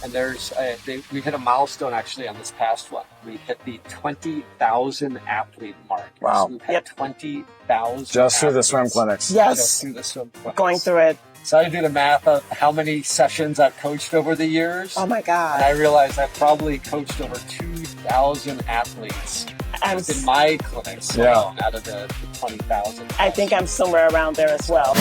And we hit a milestone actually on this past one. We hit the 20,000 athlete mark. Wow. So we've had 20,000 just through the swim clinics. Yes. Just through the swim clinics. Going through it. So I do the math of how many sessions I've coached over the years. Oh my God. And I realized I've probably coached over 2,000 athletes in my clinics alone out of the 20,000. I think I'm somewhere around there as well.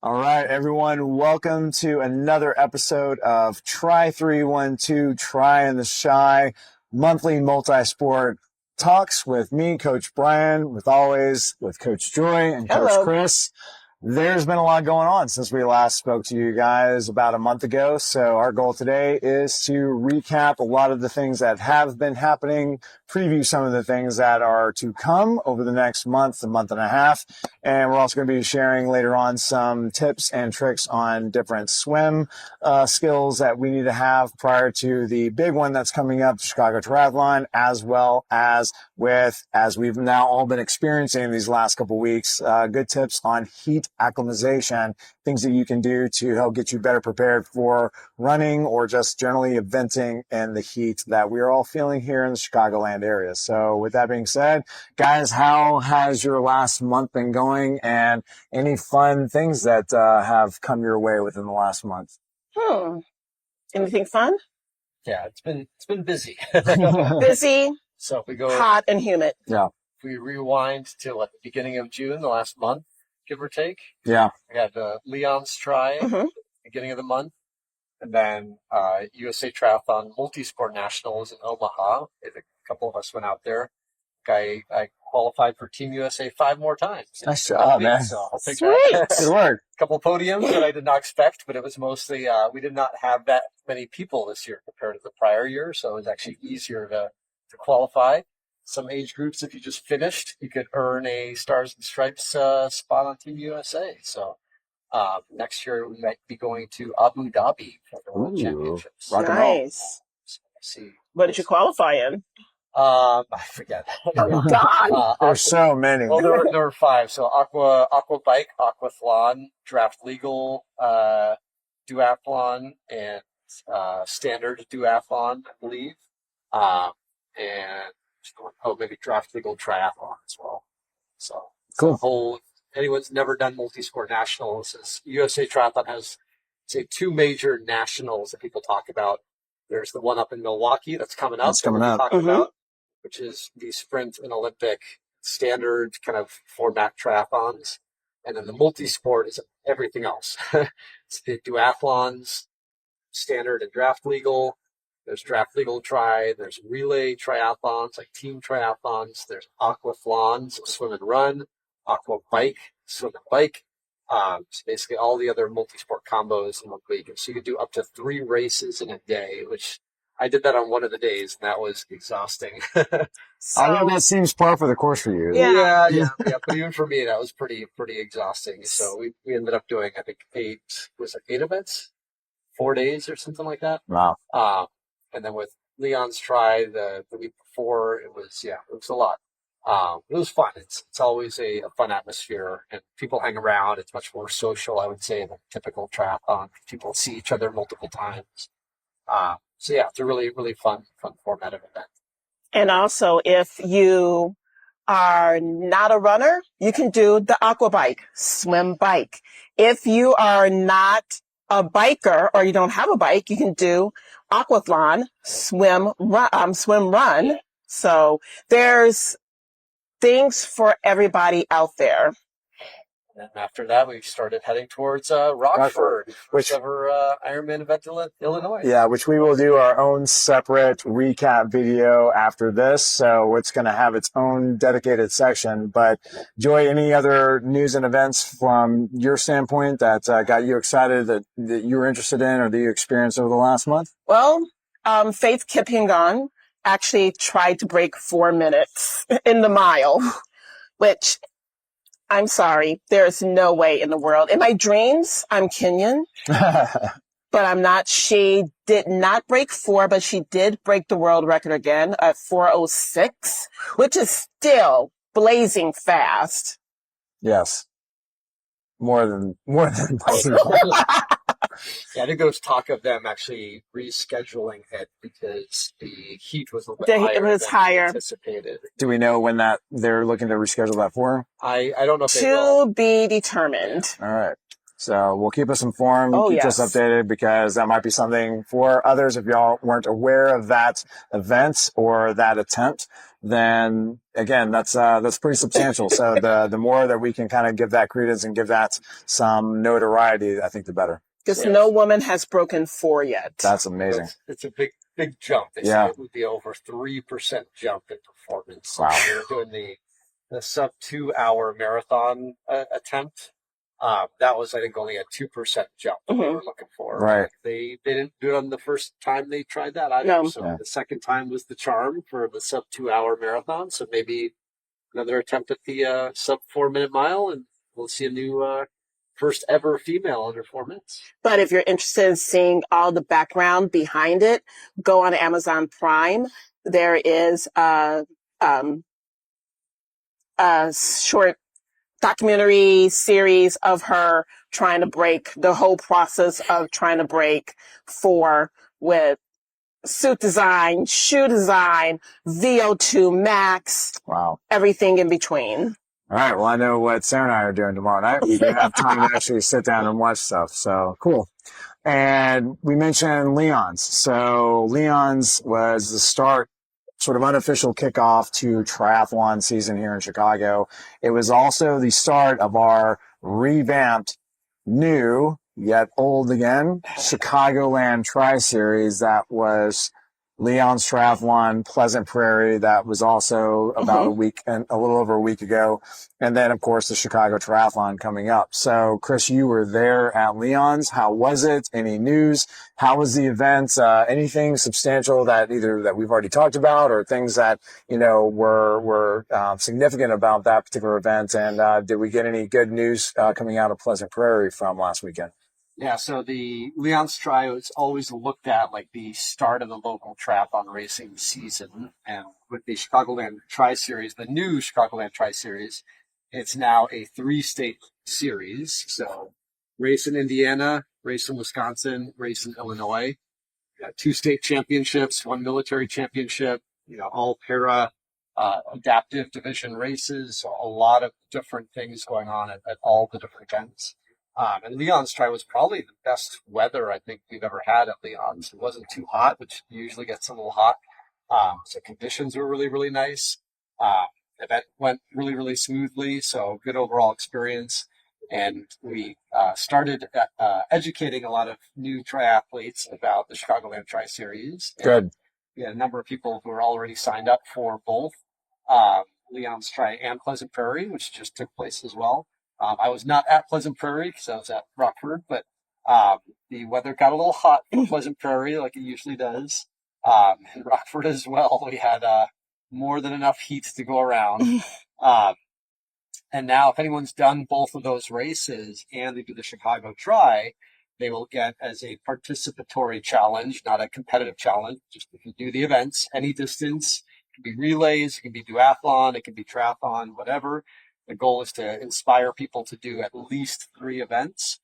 All right, everyone, welcome to another episode of Tri 312 Tri and the Shy monthly multi-sport talks with me, Coach Brian, with Coach Joy and Coach Chris. There's been a lot going on since we last spoke to you guys about a month ago. So our goal today is to recap a lot of the things that have been happening, preview some of the things that are to come over the next month and a half. And we're also going to be sharing later on some tips and tricks on different swim skills that we need to have prior to the big one that's coming up, the Chicago Triathlon, as well as as we've now all been experiencing these last couple of weeks, good tips on heat acclimatization, things that you can do to help get you better prepared for running or just generally eventing in the heat that we're all feeling here in the Chicagoland area. So with that being said, guys, how has your last month been going, and any fun things that have come your way within the last month? Anything fun? Yeah, it's been busy. Busy. So if we go hot and humid. Yeah. If we rewind to the beginning of June, the last month, give or take. Yeah. We had the Leon's Tri, beginning of the month. And then USA Triathlon Multisport Nationals in Omaha. A couple of us went out there. I qualified for Team USA 5 more times. Nice job, man. So I'll take Sweet. that. Good work. A couple podiums that I did not expect, but it was mostly, we did not have that many people this year compared to the prior year. So it was actually easier to qualify. Some age groups, if you just finished, you could earn a Stars and Stripes spot on Team USA. So next year we might be going to Abu Dhabi for the World Championships. Nice. So we'll see. What did you qualify in? I forget. Oh, God. There's so many. Well, there were 5. So Aquabike, Aquathlon, Draft Legal, Duathlon, and Standard Duathlon, I believe. And maybe Draft Legal Triathlon as well. So cool. Anyone's never done multi-sport nationals. USA Triathlon has, say, 2 major nationals that people talk about. There's the one up in Milwaukee that's coming up. That's coming up. About, which is the sprint and Olympic standard kind of format triathlons. And then the multi-sport is everything else. It's the duathlons, standard and draft legal. There's draft legal tri. There's relay triathlons, like team triathlons. There's aquathlons, swim and run. Aquabike, swim and bike. So basically all the other multi-sport combos in one week. So you could do up to 3 races in a day, which I did that on one of the days, and that was exhausting. I know that seems par for the course for you. Yeah. But even for me, that was pretty exhausting. So we ended up doing, I think, 8 events, 4 days or something like that. Wow. And then with Leon's Tri the week before, it was a lot. It was fun. It's always a fun atmosphere, and people hang around. It's much more social, I would say, than typical triathlon. People see each other multiple times. So yeah, it's a really, really fun formative event. And also, if you are not a runner, you can do the Aquabike, swim bike. If you are not a biker or you don't have a bike, you can do Aquathlon, swim run. So there's things for everybody out there. And after that, we started heading towards Rockford, whichever Ironman event in Illinois. Yeah, which we will do our own separate recap video after this. So it's going to have its own dedicated section. But Joy, any other news and events from your standpoint that got you excited, that you were interested in, or that you experienced over the last month? Well, Faith Kipyegon actually tried to break 4 minutes in the mile, which, I'm sorry, there's no way in the world. In my dreams, I'm Kenyan. but she did not break 4, but she did break the world record again at 4:06, which is still blazing fast. Yes. More than blazing. Yeah, I think there was talk of them actually rescheduling it because the heat was a little bit It was higher. anticipated. Do we know when they're looking to reschedule that for? I don't know if they will. To be determined. Yeah. All right. So we'll keep us informed, keep us Yes. updated, because that might be something for others. If y'all weren't aware of that event or that attempt, then again, that's pretty substantial. So the more that we can kind of give that credence and give that some notoriety, I think the better. Because no woman has broken 4 yet. That's amazing. It's a big jump. They say it would be over 3% jump in performance. Wow. We were doing the sub 2-hour marathon attempt. That was, I think, only a 2% jump that they were looking for. Right. They didn't do it on the first time they tried that either. No. So the second time was the charm for the sub 2-hour marathon. So maybe another attempt at the sub 4-minute mile, and we'll see a new first ever female under 4 minutes. But if you're interested in seeing all the background behind it, go on Amazon Prime. There is a short documentary series of her trying to break the whole process of trying to break 4 with suit design, shoe design, VO2 max. Wow. Everything in between. All right. Well, I know what Sarah and I are doing tomorrow night. We have time to actually sit down and watch stuff. So cool. And we mentioned Leon's. So Leon's was the start, sort of unofficial kickoff to triathlon season here in Chicago. It was also the start of our revamped, new, yet old again, Chicagoland Tri Series. That was Leon's Triathlon, Pleasant Prairie. That was also about a little over a week ago. And then, of course, the Chicago Triathlon coming up. So, Chris, you were there at Leon's. How was it? Any news? How was the event? Anything substantial that we've already talked about, or things that, were significant about that particular event? And did we get any good news coming out of Pleasant Prairie from last weekend? Yeah, so the Leon's Tri is always looked at like the start of the local triathlon racing season. And with the Chicagoland Tri Series, the new Chicagoland Tri Series, it's now a 3-state series. So race in Indiana, race in Wisconsin, race in Illinois. 2 state championships, 1 military championship, all para adaptive division races. So a lot of different things going on at all the different events. And Leon's Tri was probably the best weather I think we've ever had at Leon's. It wasn't too hot, which usually gets a little hot. So conditions were really, really nice. The event went really, really smoothly. So good overall experience. And we started educating a lot of new triathletes about the Chicagoland Tri Series. Good. We had a number of people who were already signed up for both Leon's Tri and Pleasant Prairie, which just took place as well. I was not at Pleasant Prairie because I was at Rockford, but the weather got a little hot for Pleasant Prairie like it usually does. In Rockford as well, we had more than enough heat to go around. And now if anyone's done both of those races and they do the Chicago Tri, they will get as a participatory challenge, not a competitive challenge. Just if you do the events, any distance, it can be relays, it can be duathlon, it can be triathlon, whatever. The goal is to inspire people to do at least 3 events.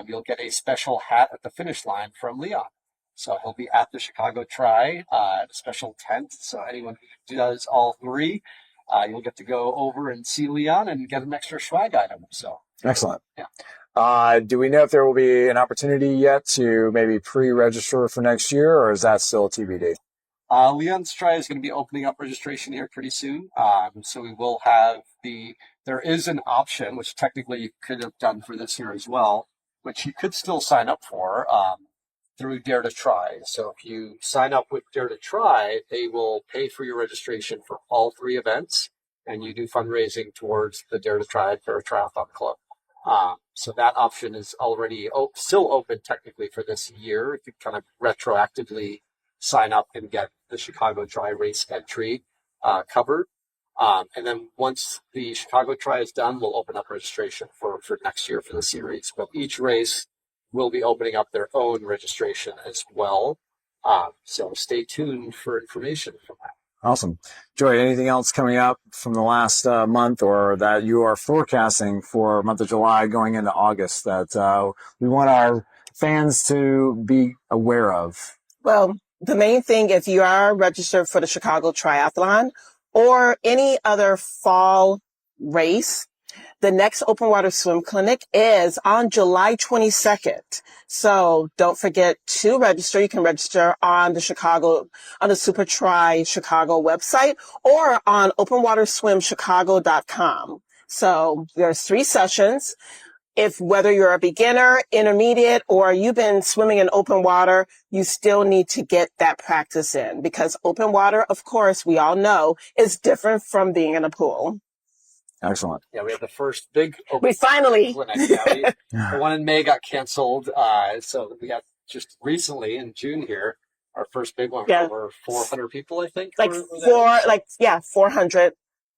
You'll get a special hat at the finish line from Leon. So he'll be at the Chicago Tri at a special tent. So anyone who does all 3, you'll get to go over and see Leon and get an extra swag item. So excellent. Yeah. Do we know if there will be an opportunity yet to maybe pre-register for next year, or is that still TBD? Leon's Tri is going to be opening up registration here pretty soon. So we will have there is an option, which technically you could have done for this year as well, which you could still sign up for through Dare to Try. So if you sign up with Dare to Try, they will pay for your registration for all 3 events, and you do fundraising towards the Dare to Try for Triathlon Club. So that option is already still open technically for this year. You can kind of retroactively sign up and get the Chicago Tri race entry covered. And then once the Chicago Tri is done, we'll open up registration for next year for the series. But each race will be opening up their own registration as well. So stay tuned for information from that. Awesome. Joy, anything else coming up from the last month or that you are forecasting for month of July going into August that we want our fans to be aware of? Well, the main thing, if you are registered for the Chicago Triathlon or any other fall race, the next open water swim clinic is on July 22nd. So don't forget to register. You can register on the Super Tri Chicago website or on openwaterswimchicago.com. So there's 3 sessions. Whether you're a beginner, intermediate, or you've been swimming in open water, you still need to get that practice in because open water, of course, we all know is different from being in a pool. Excellent. Yeah, we had the first big open We finally. clinic. The one in May got canceled. So we got just recently in June here, our first big one. Yeah. Over 400 people, I think. 400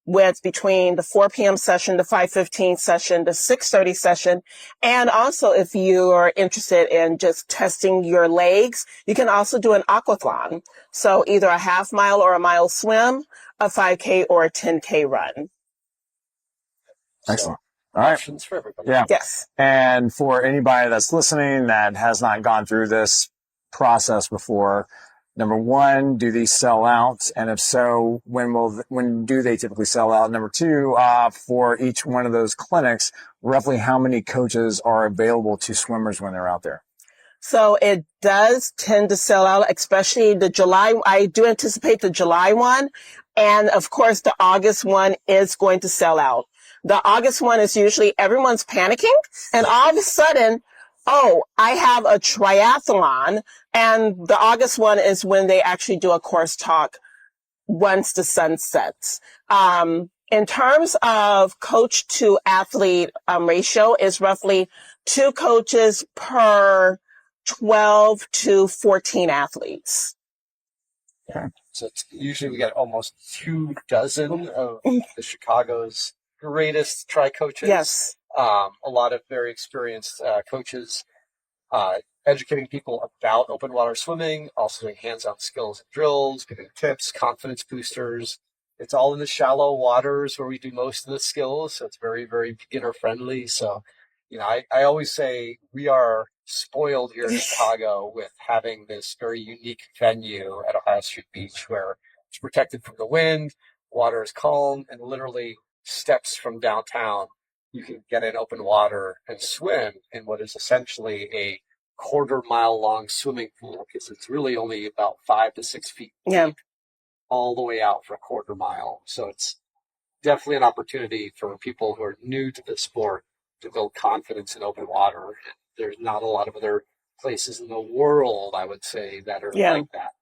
with between the 4 p.m. session, the 5:15 session, the 6:30 session. And also if you are interested in just testing your legs, you can also do an aquathlon. So either a half mile or a mile swim, a 5K or a 10K run. Excellent. So, all right. Options for everybody. Yeah. Yes. And for anybody that's listening that has not gone through this process before, number one, do these sell out? And if so, when do they typically sell out? Number two, for each one of those clinics, roughly how many coaches are available to swimmers when they're out there? So it does tend to sell out, especially the July. I do anticipate the July one. And of course, the August one is going to sell out. The August one is usually everyone's panicking and all of a sudden, oh, I have a triathlon. And the August one is when they actually do a course talk once the sun sets. In terms of coach to athlete ratio is roughly 2 coaches per 12 to 14 athletes. Yeah. So it's usually we get almost 24 of the Chicago's greatest tri coaches. Yes. A lot of very experienced coaches educating people about open water swimming, also doing hands-on skills and drills, giving tips, confidence boosters. It's all in the shallow waters where we do most of the skills, so it's very, very beginner friendly. So, I always say we are spoiled here in Chicago with having this very unique venue at Ohio Street Beach where it's protected from the wind, water is calm, and literally steps from downtown, you can get in open water and swim in what is essentially a quarter-mile long swimming pool because it's really only about 5 to 6 feet deep all the way out for a quarter mile. So it's definitely an opportunity for people who are new to the sport to build confidence in open water. And there's not a lot of other places in the world, I would say, that are like that.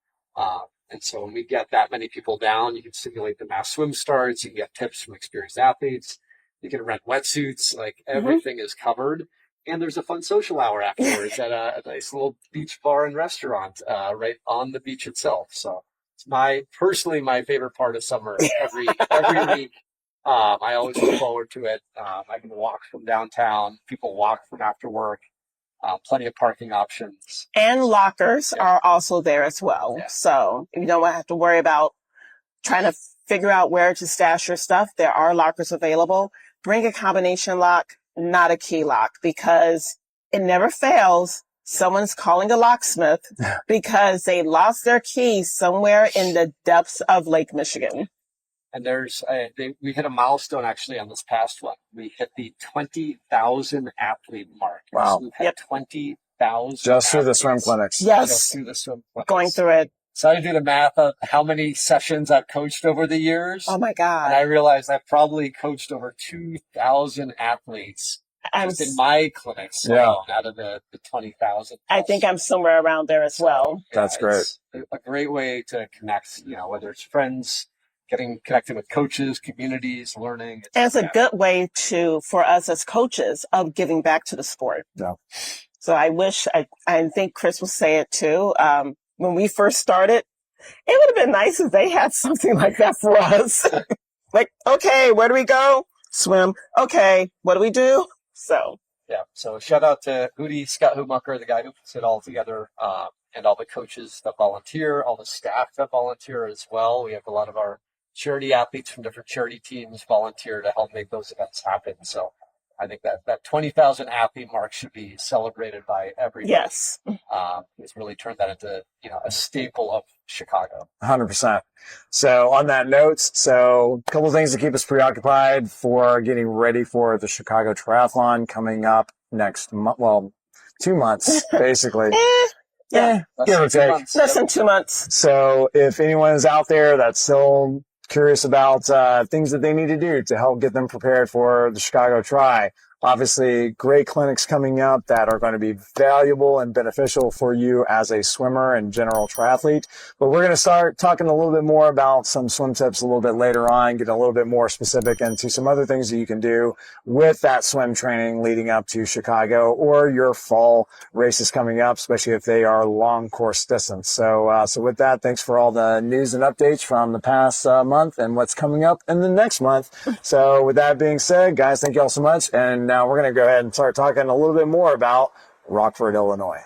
And so when we get that many people down, you can simulate the mass swim starts. You can get tips from experienced athletes. You can rent wetsuits. Like everything is covered. And there's a fun social hour afterwards at a nice little beach bar and restaurant right on the beach itself. So it's my favorite part of summer every week. I always look forward to it. I can walk from downtown. People walk from after work. Plenty of parking options. And lockers are also there as well. Yeah. So you don't have to worry about trying to figure out where to stash your stuff. There are lockers available. Bring a combination lock, not a key lock, because it never fails. Someone's calling a locksmith because they lost their keys somewhere in the depths of Lake Michigan. And we hit a milestone actually on this past one. We hit the 20,000 athlete mark. Wow. So we've had 20,000 just through the swim clinics. Yes. Just through the swim clinics. Going through it. So I did the math of how many sessions I've coached over the years. Oh my God. And I realized I've probably coached over 2,000 athletes just in my clinics alone out of the 20,000. I think I'm somewhere around there as well. That's great. It's a great way to connect, whether it's friends, getting connected with coaches, communities, learning. And it's a good way for us as coaches of giving back to the sport. Yeah. So I think Chris will say it too. When we first started, it would have been nice if they had something like that for us. Like, okay, where do we go? Swim. Okay, what do we do? So. Yeah. So shout out to Scott Humacher, the guy who puts it all together, and all the coaches that volunteer, all the staff that volunteer as well. We have a lot of our charity athletes from different charity teams volunteer to help make those events happen. So I think that 20,000 athlete mark should be celebrated by everybody. Yes. It's really turned that into, a staple of Chicago. 100%. So on that note, so a couple of things to keep us preoccupied for getting ready for the Chicago Triathlon coming up next month. Well, 2 months, basically. Yeah. Give or take. Less than 2 months. So if anyone is out there that's still curious about things that they need to do to help get them prepared for the Chicago Tri, obviously great clinics coming up that are going to be valuable and beneficial for you as a swimmer and general triathlete. But we're going to start talking a little bit more about some swim tips a little bit later on, get a little bit more specific into some other things that you can do with that swim training leading up to Chicago or your fall races coming up, especially if they are long course distance. So with that, thanks for all the news and updates from the past month and what's coming up in the next month. So with that being said, guys, thank you all so much. And now we're going to go ahead and start talking a little bit more about Rockford, Illinois.